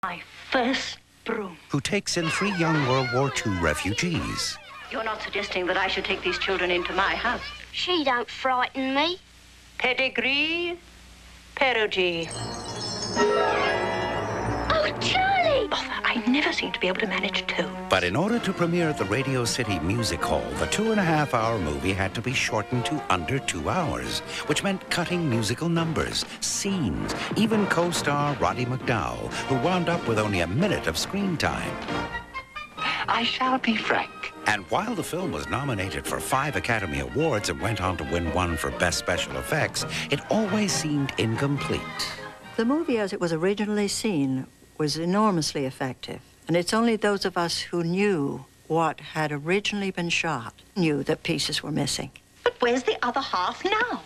My first broom. Who takes in 3 young World War II refugees. You're not suggesting that I should take these children into my house? She don't frighten me. Pedigree, perugy. Oh, Charlie! Bother, I never seem to be able to manage 2. But in order to premiere at the Radio City Music Hall, the 2.5-hour movie had to be shortened to under 2 hours, which meant cutting musical numbers, scenes, even co-star Roddy McDowall, who wound up with only a minute of screen time. I shall be frank. And while the film was nominated for 5 Academy Awards and went on to win 1 for Best Special Effects, it always seemed incomplete. The movie as it was originally seen was enormously effective. And it's only those of us who knew what had originally been shot knew that pieces were missing. But where's the other half now? Oh,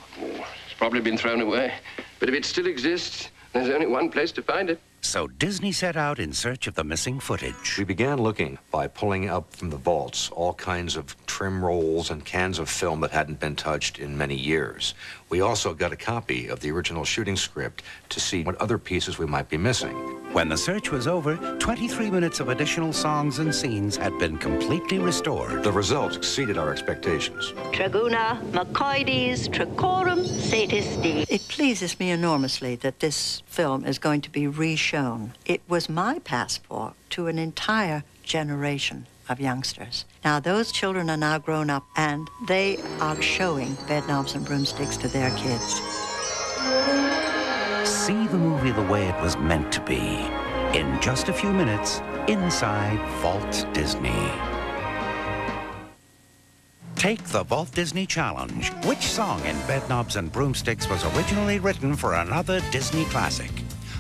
it's probably been thrown away. But if it still exists, there's only one place to find it. So Disney set out in search of the missing footage. We began looking by pulling up from the vaults all kinds of trim rolls and cans of film that hadn't been touched in many years. We also got a copy of the original shooting script to see what other pieces we might be missing. When the search was over, 23 minutes of additional songs and scenes had been completely restored. The results exceeded our expectations. Traguna, Macoides, Tricorum, Satisti. It pleases me enormously that this film is going to be reshown. It was my passport to an entire generation of youngsters. Now, those children are now grown up, and they are showing Bedknobs and Broomsticks to their kids. See the movie the way it was meant to be. In just a few minutes, inside Vault Disney. Take the Vault Disney Challenge. Which song in Bedknobs and Broomsticks was originally written for another Disney classic?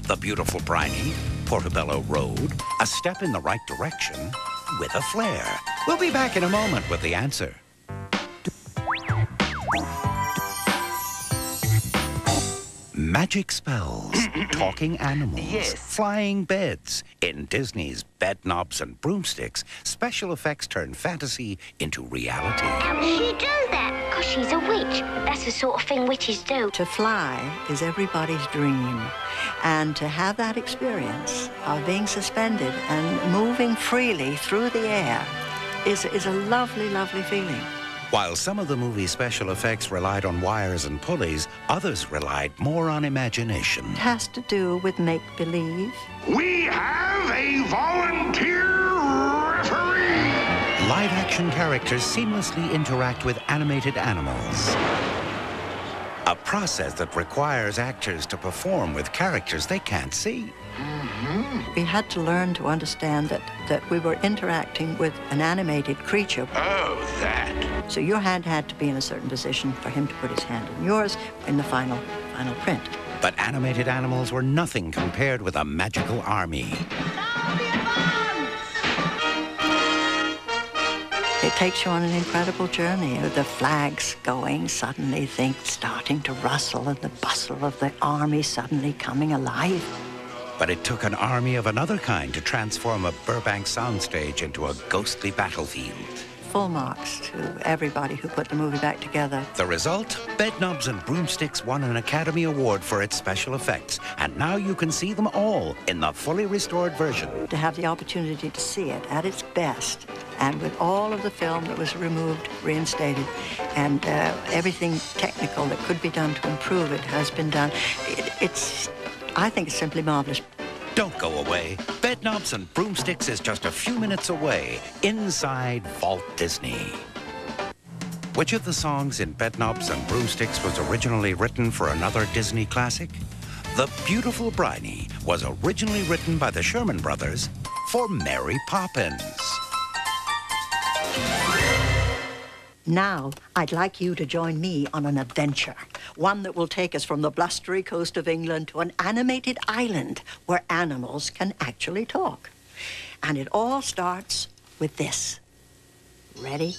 The Beautiful Briny, Portobello Road, A Step in the Right Direction, With a Flair. We'll be back in a moment with the answer. Magic spells, talking animals, Yes. flying beds. In Disney's Bedknobs and Broomsticks, special effects turn fantasy into reality. How does she do that? Because she's a witch. That's the sort of thing witches do. To fly is everybody's dream. And to have that experience of being suspended and moving freely through the air is a lovely, lovely feeling. While some of the movie's special effects relied on wires and pulleys, others relied more on imagination. It has to do with make-believe. We have a volunteer referee. Live-action characters seamlessly interact with animated animals. A process that requires actors to perform with characters they can't see. We had to learn to understand that we were interacting with an animated creature. Oh, that. So your hand had to be in a certain position for him to put his hand in yours in the final print. But animated animals were nothing compared with a magical army. It takes you on an incredible journey. The flags going, suddenly things starting to rustle, and the bustle of the army suddenly coming alive. But it took an army of another kind to transform a Burbank soundstage into a ghostly battlefield. Full marks to everybody who put the movie back together. The result? Bedknobs and Broomsticks won an Academy Award for its special effects, and now you can see them all in the fully restored version. To have the opportunity to see it at its best, and with all of the film that was removed, reinstated, and everything technical that could be done to improve it has been done. I think it's simply marvelous. Don't go away. Bedknobs and Broomsticks is just a few minutes away, inside Vault Disney. Which of the songs in Bedknobs and Broomsticks was originally written for another Disney classic? The Beautiful Briny was originally written by the Sherman Brothers for Mary Poppins. Now, I'd like you to join me on an adventure. One that will take us from the blustery coast of England to an animated island where animals can actually talk. And it all starts with this. Ready?